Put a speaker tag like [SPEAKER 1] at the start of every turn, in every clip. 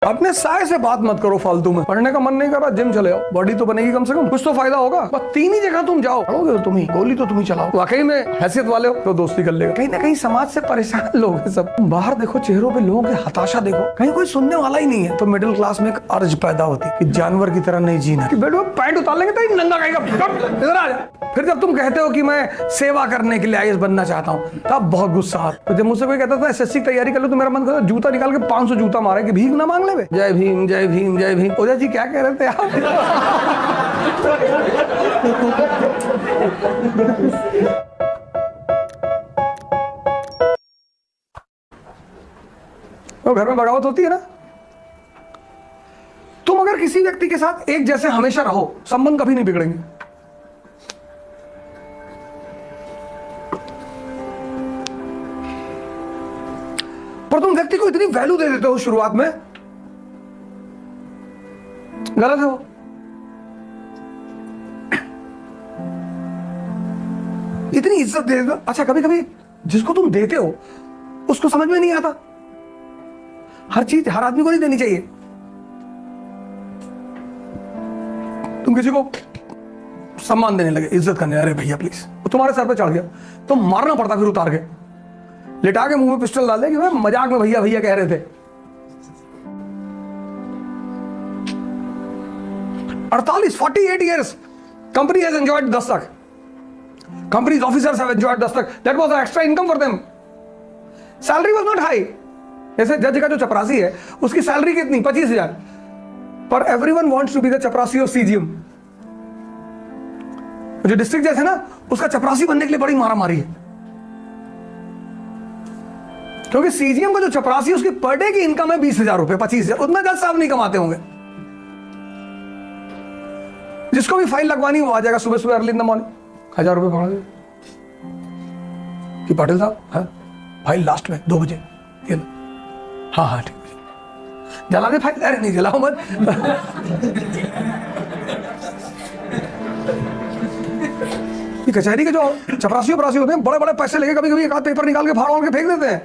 [SPEAKER 1] अपने साय से बात मत करो फालतू में। पढ़ने का मन नहीं कर रहा, जिम चले आओ, बॉडी तो बनेगी कम से कम, कुछ तो फायदा होगा। बस 3 ही जगह तुम जाओ, पढ़ोगे तुम ही, गोली तो तुम ही चलाओ। वाकई में हैसियत वाले हो तो दोस्ती कर लेगा। कहीं ना कहीं समाज से परेशान लोग हैं सब। बाहर देखो चेहरों पे लोगों की हताशा देखो, कहीं कोई सुनने वाला ही नहीं है। तो मिडिल क्लास में एक अर्ज पैदा होती कि जानवर की तरह नहीं जीना, कि बेटो पैंट उतार लेंगे तो नंगा कहेगा इधर आ जा। फिर जब तुम कहते हो कि मैं सेवा करने के लिए आईएएस बनना चाहता हूँ, तब बहुत गुस्सा आता। तो जब मुझसे कोई कहता था एसएससी की तैयारी कर लो, तो मेरा मन करता जूता निकाल के 500 जूता मारे कि भीख ना मांग ले। जय भीम जय भीम जय भीम। ओझा जी क्या कह रहे थे आप? तो घर में बगावत होती है ना। तुम अगर किसी व्यक्ति के साथ एक जैसे हमेशा रहो, संबंध कभी नहीं बिगड़ेंगे। पर तुम व्यक्ति को इतनी वैल्यू दे देते हो शुरुआत में, गलत है वो। इतनी इज्जत दे देते हो। अच्छा, कभी कभी जिसको तुम देते हो उसको समझ में नहीं आता। हर चीज हर आदमी को नहीं देनी चाहिए। तुम किसी को सम्मान देने लगे, इज्जत करने, अरे भैया प्लीज, वो तुम्हारे सर पे चढ़ गया तो मारना पड़ता, फिर उतार के लिटा के मुंह में पिस्टल डाल दे कि मैं मजाक में भैया भैया कह रहे थे। 48 years company has enjoyed Dastak. Company's officers have enjoyed Dastak. That was an extra income for them. Salary was not high. जैसे जज का जो चपरासी है उसकी सैलरी कितनी, 25,000, पर everyone wants to be the चपरासी of CGM. जो डिस्ट्रिक्ट जज है ना, उसका चपरासी बनने के लिए बड़ी मारामारी है, क्योंकि सीजीएम का जो चपरासी है उसकी पर डे की इनकम है 20,000 रुपए, 25,000। उतना जज साहब नहीं कमाते होंगे। जिसको भी फाइल लगवानी वो आ जाएगा सुबह सुबह अर्ली इन द मॉर्निंग, 1,000 रुपए पकड़ा दे कि पाटिल साहब है फाइल लास्ट में 2 बजे। हाँ हाँ ठीक है, जला दे फाइल। अरे नहीं जलाओ मत। ये कचहरी के जो चपरासी उपरासी होते हैं, बड़े बड़े पैसे लेके कभी कभी एक आध पेपर निकाल के फाड़ के फेंक देते हैं।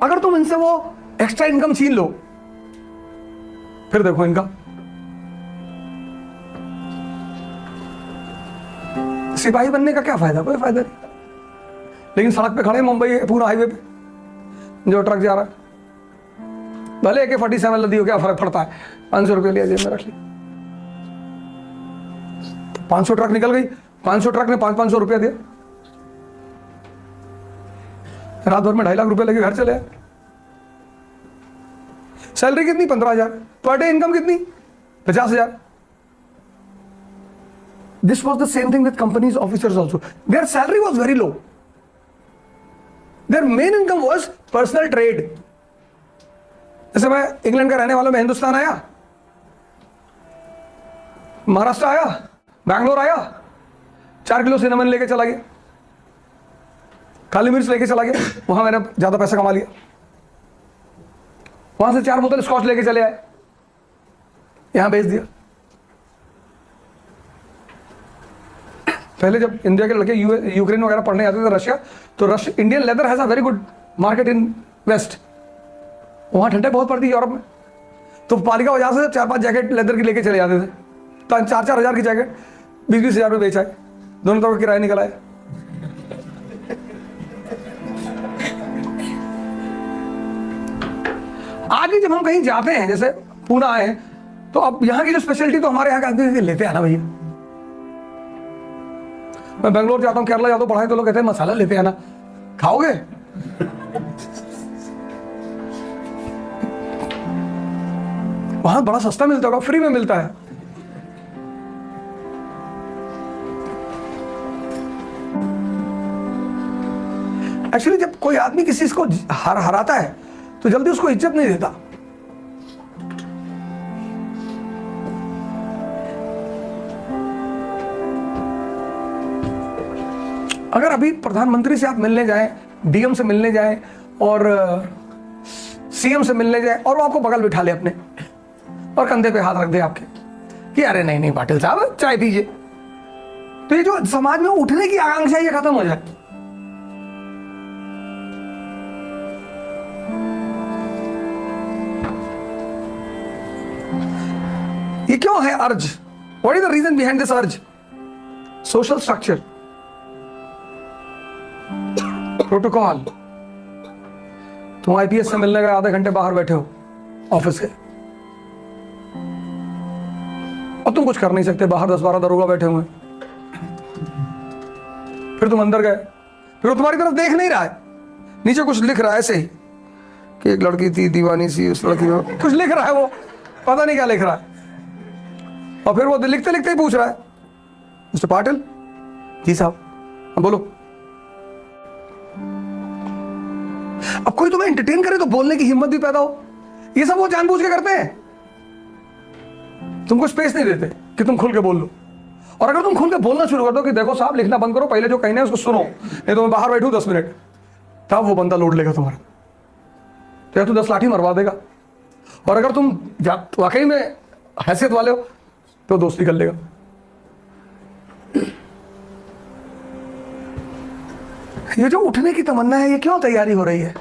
[SPEAKER 1] अगर तुम इनसे वो एक्स्ट्रा इनकम छीन लो, फिर देखो इनका। सिपाही बनने का क्या फायदा, कोई फायदा नहीं। लेकिन सड़क पे खड़े मुंबई पूरा हाईवे पे, जो ट्रक जा रहा है, भले AK-47 लदी हो, क्या फर्क पड़ता है, 500 रुपये लिया जेब में रख ली। 500 ट्रक निकल गई, 500 ट्रक ने 500 रुपया दिया, रात भर में 2.5 लाख रुपए लेके घर चले आए। सैलरी कितनी, 15,000। पर डे इनकम कितनी, 50,000। This was the same thing with companies officers also. There salary was very low, there main income was personal trade. जैसे मैं इंग्लैंड का रहने वाला, मैं हिंदुस्तान आया, महाराष्ट्र आया, बैंगलोर आया, 4 किलो सिनेमन लेके चला गया, काली मिर्च लेके चला गया, वहां मैंने ज्यादा पैसा कमा लिया। वहां से 4 बोतल स्कॉच लेके चले आए, यहां बेच दिया। पहले जब इंडिया के लड़के यूक्रेन वगैरह पढ़ने आते थे, रशिया, तो Indian leather has a very good market in west. वहां ठंडक बहुत पड़ती है यूरोप में, तो पालिका वजह से 4-5 जैकेट लेदर की लेके चले जाते थे। 4-4 हज़ार की जैकेट 20-20 हज़ार रुपये बेचा है, दोनों तरफ किराया निकला है। आज भी जब हम कहीं जाते हैं, जैसे पूना आए, तो अब यहाँ की जो स्पेशलिटी तो हमारे यहाँ के आदमी लेते हैं ना भैया। मैं बेंगलोर जाता हूँ, केरला जाता हूँ पढ़ाई, तो लोग कहते हैं मसाला लेते हैं ना, खाओगे? वहां बड़ा सस्ता मिलता होगा, फ्री में मिलता है। एक्चुअली जब कोई आदमी किसी को हराता है तो जल्दी उसको इज्जत नहीं देता। अगर अभी प्रधानमंत्री से आप मिलने जाएं, डीएम से मिलने जाएं और सीएम से मिलने जाएं, और वो आपको बगल बिठा ले अपने और कंधे पे हाथ रख दे आपके कि अरे नहीं नहीं पाटिल साहब चाय पीजिए, तो ये जो समाज में उठने की आकांक्षा ये खत्म हो जाए। ये क्यों है urge? What is the reason behind this urge? Social structure, protocol. तुम आईपीएस से मिलने गए, आधे घंटे बाहर बैठे हो ऑफिस के, और तुम कुछ कर नहीं सकते, बाहर 10-12 दरोगा बैठे हुए। फिर तुम अंदर गए, फिर वो तुम्हारी तरफ देख नहीं रहा है, नीचे कुछ लिख रहा है ऐसे ही कि एक लड़की थी दीवानी सी, उस लड़की को कुछ लिख रहा है, वो पता नहीं क्या लिख रहा है। और फिर वो लिखते लिखते ही पूछ रहा है, मिस्टर पाटिल। जी साहब। अब बोलो। अब कोई तुम्हें एंटरटेन करे तो बोलने की हिम्मत भी पैदा हो। ये सब वो जानबूझ के करते हैं, तुमको स्पेस नहीं देते कि तुम खुल के बोल लो। और अगर तुम खुल के बोलना शुरू कर दो कि देखो साहब लिखना बंद करो, पहले जो कहना है उसको सुनो, नहीं तो मैं बाहर बैठूं 10 मिनट, तब वो बंदा लोड लेगा तुम्हारा, तो या तो 10 लाठी मरवा देगा। और अगर तुम वाकई में हैसियत वाले हो तो दोस्ती कर लेगा। ये जो उठने की तमन्ना है, ये क्यों तैयारी हो रही है?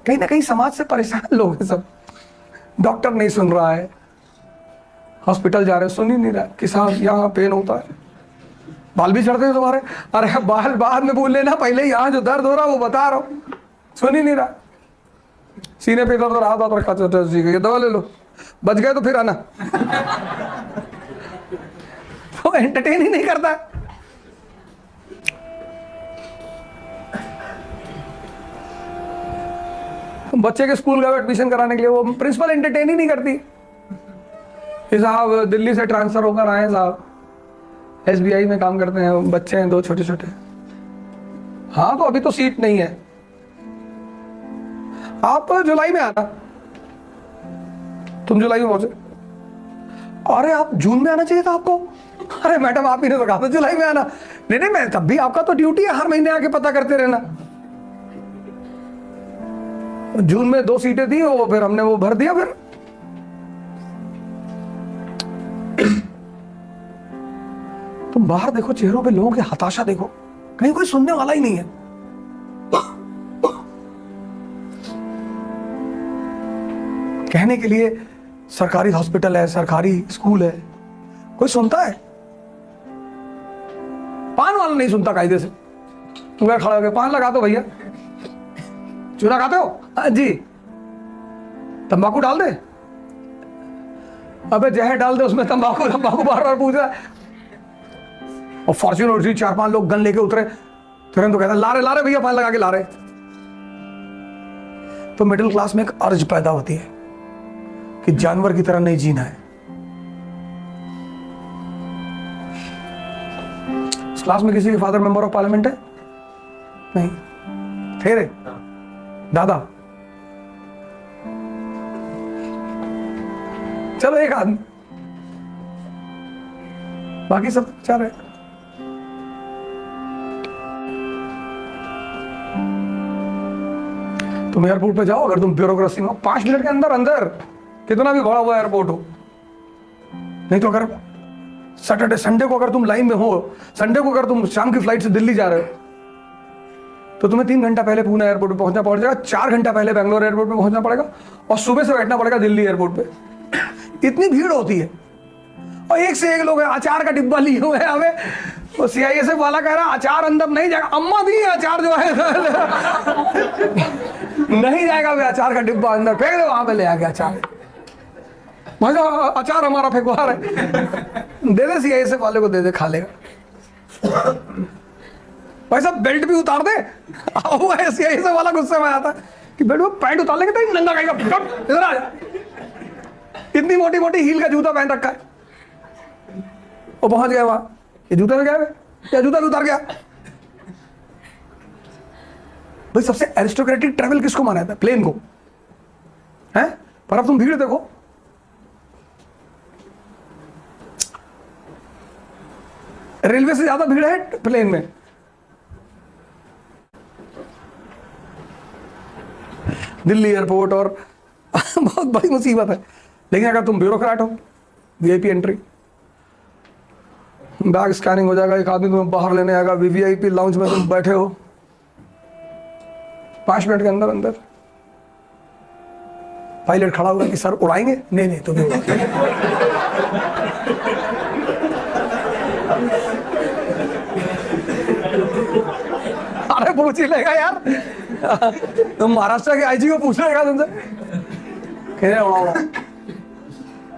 [SPEAKER 1] कहीं ना कहीं समाज से परेशान लोग हैं सब। डॉक्टर नहीं सुन रहा है, हॉस्पिटल जा रहे हैं, सुन ही नहीं रहा कि साहब यहाँ पेन होता है, बाल भी चढ़ते हैं तुम्हारे। अरे बाल बाद में बोल लेना, पहले यहाँ जो दर्द हो रहा है वो बता रहा हूँ, सुन ही नहीं रहा। सीने पे दर्द रहा था, रखा ये दवा ले लो, बच गए तो फिर आना। वो एंटरटेन ही नहीं करता। बच्चे के स्कूल गए एडमिशन कराने के लिए, वो प्रिंसिपल एंटरटेन ही नहीं करती। साहब दिल्ली से ट्रांसफर होकर आए साहब, एसबीआई में काम करते हैं, बच्चे हैं 2 छोटे छोटे। हाँ तो अभी तो सीट नहीं है, आप जुलाई में आना। तुम जुलाई में पहुंचे, अरे आप जून में आना चाहिए था आपको। अरे मैडम आप ही ने तो कहा था जुलाई में आना। नहीं नहीं, मैं तब भी, आपका तो ड्यूटी है हर महीने आके पता करते रहना। जून में 2 सीटें थी, वो फिर हमने वो भर दिया। फिर तुम बाहर देखो, चेहरों पे लोगों की हताशा देखो, कहीं कोई सुनने वाला ही नहीं है। कहने के लिए सरकारी हॉस्पिटल है, सरकारी स्कूल है, कोई सुनता है? पान वाला नहीं सुनता कायदे से। तुम क्या खड़ा हो गया, पान लगा दो भैया। चूना खाते हो? जी। तंबाकू डाल दे? अबे जहर डाल दे उसमें, तंबाकू तंबाकू बार बार पूछ रहा है। और फॉर्च्यूनर से 4-5 लोग गन लेके उतरे, तुरंत तो कहता ला रहे भैया, पान लगा के ला रहे। तो मिडिल क्लास में एक अर्ज पैदा होती है कि जानवर की तरह नहीं जीना है। इस क्लास में किसी के फादर मेंबर ऑफ पार्लियामेंट है? नहीं। तेरे दादा? चलो एक आदमी, बाकी सब अच्छा रहे। तुम एयरपोर्ट पे जाओ, अगर तुम ब्यूरोक्रेसी में 5 मिनट के अंदर अंदर, कितना भी बड़ा हुआ एयरपोर्ट हो, नहीं तो अगर सैटरडे संडे को अगर तुम लाइन में हो, संडे को अगर तुम शाम की फ्लाइट से दिल्ली जा रहे हो, तो तुम्हें 3 घंटा पहले पुणे एयरपोर्ट पे पहुंचना पड़ेगा, 4 घंटा पहले बेंगलोर एयरपोर्ट पे पहुंचना पड़ेगा, और सुबह से बैठना पड़ेगा दिल्ली एयरपोर्ट पे। इतनी भीड़ होती है, और एक से एक लोग अचार का डिब्बा लिए हुए हैं। हमें वो सीआईएसएफ वाला कह रहा अचार अंदर नहीं जाएगा। अम्मा दी अचार जो है नहीं जाएगा, वे अचार का डिब्बा अंदर फेंक दे, वहां पे ले आके अचार। मजा, अचार हमारा फेंकवा रहे, दे दे सीआईएसएफ वाले को, दे दे, खा लेगा। भाई साहब बेल्ट भी उतार दे। वो सीआईएसएफ वाला गुस्से में आता कि बेल्ट, वो पैंट उतार लेंगे तो नंगा कहेगा, इधर आ जा। इतनी मोटी मोटी हील का जूता पहन रखा है, वो पहुंच गया वहां, ये जूते में गया या जूता भी उतार गया। भाई सबसे एरिस्टोक्रेटिक ट्रैवल किसको माना था? प्लेन को, है? पर अब तुम भीड़ देखो, रेलवे से ज्यादा भीड़ है प्लेन में। दिल्ली एयरपोर्ट और बहुत बड़ी मुसीबत है। लेकिन अगर तुम ब्यूरोक्रेट हो, वीआईपी एंट्री, बैग स्कैनिंग हो जाएगा, एक आदमी तुम्हें बाहर लेने आएगा, वीवीआईपी लाउंज में तुम बैठे हो, 5 मिनट के अंदर अंदर पायलट खड़ा होगा कि सर उड़ाएंगे, नहीं तुम्हें अरे पूछ ही लेगा यार, तुम महाराष्ट्र के आईजी को पूछ लेगा तुमसे, उड़ाओ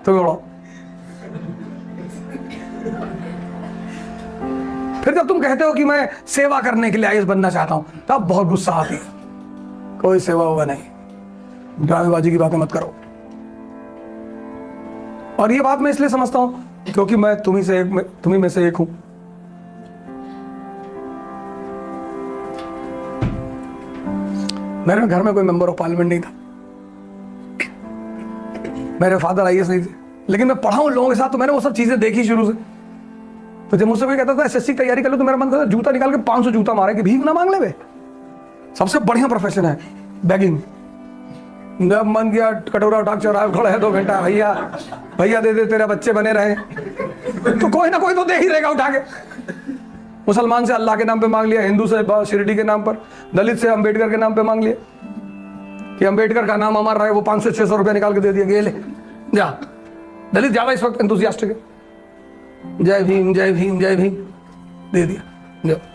[SPEAKER 1] तुम्हें उड़ाओ। फिर जब तुम कहते हो कि मैं सेवा करने के लिए आईएएस बनना चाहता हूं, तब बहुत गुस्सा आती है। कोई सेवा होगा नहीं, ड्रामेबाजी की बातें मत करो। और ये बात मैं इसलिए समझता हूं क्योंकि मैं तुम्ही में से एक हूं। मेरे घर में कोई मेंबर ऑफ पार्लियामेंट नहीं था, मेरे फादर आईएएस नहीं थे, लेकिन मैं पढ़ा हूं लोगों के साथ, तो मैंने वो सब चीजें देखी शुरू से। तो जब मुझसे कोई कहता था एसएससी की तैयारी कर लो, तो मेरा मन करता जूता निकाल के 500 जूता मारे कि भीख ना मांग ले बे। सबसे बढ़िया प्रोफेशन है बैगिंग। जब मन किया कटोरा उठा चौराहे खड़ा है 2 घंटा, भैया दे दे, तेरे बच्चे बने रहे, तो कोई ना कोई तो दे ही रहेगा उठा के। मुसलमान से अल्लाह के नाम पे मांग लिया, हिंदू से शिरडी के नाम पर, दलित से अंबेडकर के नाम पे मांग लिया कि अंबेडकर का नाम अमर रहे, वो 500-600 रुपया निकाल के दे दिया, ले जा। दलित ज्यादा इस वक्त एंथुसियास्टिक है, जय भीम जय भीम जय भीम, दे दिया,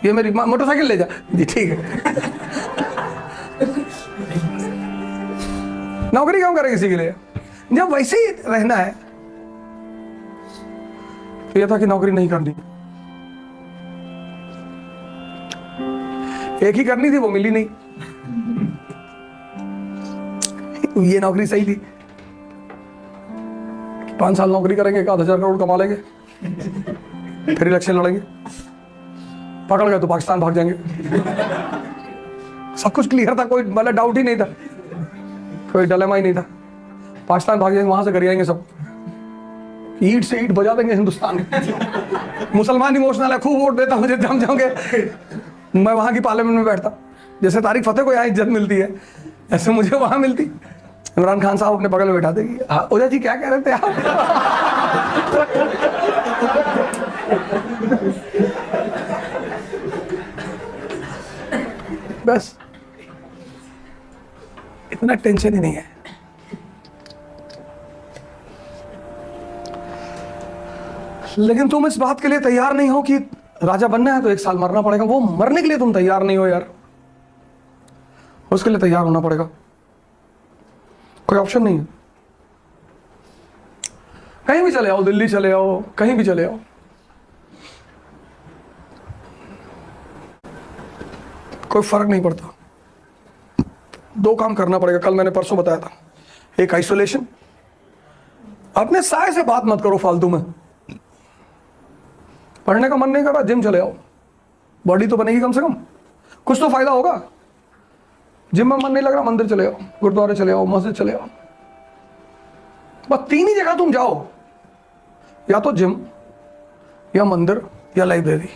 [SPEAKER 1] ये मेरी मोटरसाइकिल ले जा जी, ठीक है। नौकरी क्यों करे किसी के लिए, जब वैसे ही रहना है। तो यह था कि नौकरी नहीं करनी, एक ही करनी थी, वो मिली नहीं। ये नौकरी सही थी, 5 साल नौकरी करेंगे, 1000 करोड़ कमा लेंगे, फिर इलेक्शन लड़ेंगे, पकड़ गए तो पाकिस्तान भाग जाएंगे। सब कुछ क्लियर था, कोई मतलब डाउट ही नहीं था, कोई डिलेमा ही नहीं था। पाकिस्तान भाग जाएंगे, वहां से कर आएंगे सब, ईंट से ईंट बजा देंगे हिंदुस्तान। मुसलमान इमोशनल है, खूब वोट देता, मुझे जम जाओगे, मैं वहां की पार्लियामेंट में बैठता। जैसे तारिक फतेह को यहाँ इज्जत मिलती है, ऐसे मुझे वहां मिलती। इमरान खान साहब अपने बगल में बैठा देगी, ओझा जी क्या कह रहे थे आप? बस इतना टेंशन ही नहीं है। लेकिन तुम इस बात के लिए तैयार नहीं हो कि राजा बनना है तो 1 साल मरना पड़ेगा। वो मरने के लिए तुम तैयार नहीं हो यार, उसके लिए तैयार होना पड़ेगा, कोई ऑप्शन नहीं है। कहीं भी चले आओ, दिल्ली चले आओ, कहीं भी चले आओ, कोई फर्क नहीं पड़ता। 2 काम करना पड़ेगा, कल मैंने परसों बताया था। एक आइसोलेशन, अपने साय से बात मत करो फालतू में। पढ़ने का मन नहीं कर रहा, जिम चले आओ, बॉडी तो बनेगी कम से कम, कुछ तो फायदा होगा। जिम में मन नहीं लग रहा, मंदिर चले आओ, गुरुद्वारे चले आओ, मस्जिद चले आओ। बस 3 ही जगह तुम जाओ, या तो जिम, या मंदिर, या लाइब्रेरी।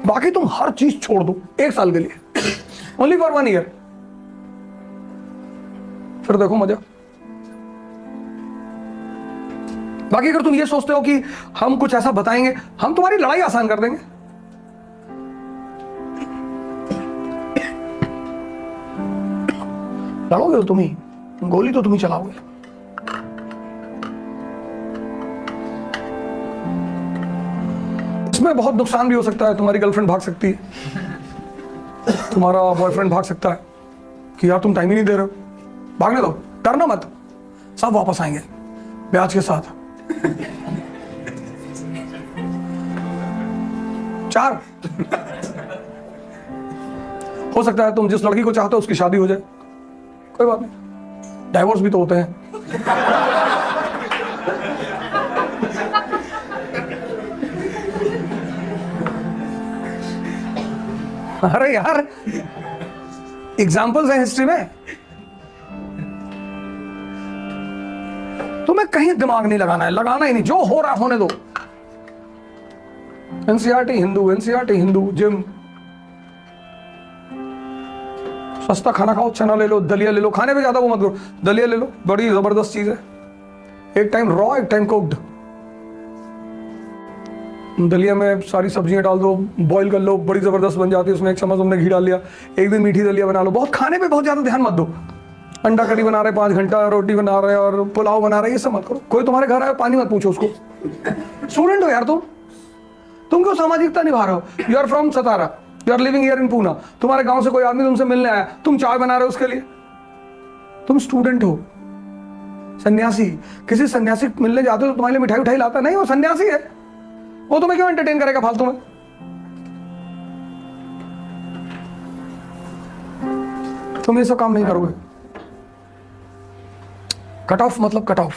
[SPEAKER 1] बाकी तुम हर चीज छोड़ दो 1 साल के लिए, ओनली फॉर 1 ईयर, फिर देखो मजा। बाकी अगर तुम ये सोचते हो कि हम कुछ ऐसा बताएंगे, हम तुम्हारी लड़ाई आसान कर देंगे। लड़ोगे तो तुम ही, गोली तो तुम ही चलाओगे। इसमें बहुत नुकसान भी हो सकता है। तुम्हारी गर्लफ्रेंड भाग सकती है, तुम्हारा बॉयफ्रेंड भाग सकता है कि यार तुम टाइम ही नहीं दे रहे हो। भागने दो, डरना मत, सब वापस आएंगे ब्याज के साथ। 4 हो सकता है तुम जिस लड़की को चाहते हो उसकी शादी हो जाए, कोई बात नहीं, डाइवोर्स भी तो होते हैं। अरे यार, एग्जाम्पल्स हैं हिस्ट्री में। तुम्हें कहीं दिमाग नहीं लगाना है, लगाना ही नहीं, जो हो रहा होने दो। NCERT Hindu, NCERT Hindu, gym, सस्ता खाना खाओ, चना ले लो, दलिया ले लो, खाने पे ज्यादा वो मत करो, दलिया ले लो, बड़ी जबरदस्त चीज है। एक टाइम रॉ, एक टाइम कुक्ड, दलिया में सारी सब्जियां डाल दो, बॉईल कर लो, बड़ी ज़बरदस्त बन जाती है। उसमें 1 चम्मच तुमने घी डाल लिया, एक दिन मीठी दलिया बना लो। बहुत खाने पे बहुत ज़्यादा ध्यान मत दो। अंडा करी बना रहे 5 घंटा, रोटी बना रहे और पुलाव बना रहे, ये सब मत करो। कोई तुम्हारे घर आए पानी मत पूछो उसको। स्टूडेंट हो यार तुम क्यों सामाजिकता निभा रहे हो? You are from Satara, you are living here in Poona, तुम्हारे गांव से कोई आदमी तुमसे मिलने आया, तुम चाय बना रहे हो उसके लिए। तुम स्टूडेंट हो। सन्यासी, किसी सन्यासी मिलने जाते हो तो तुम्हारे लिए मिठाई उठाई लाता नहीं, वो सन्यासी है, वो तुम्हें क्यों एंटरटेन करेगा फालतू में? तुम ये सब काम नहीं करोगे। कट ऑफ मतलब कट ऑफ।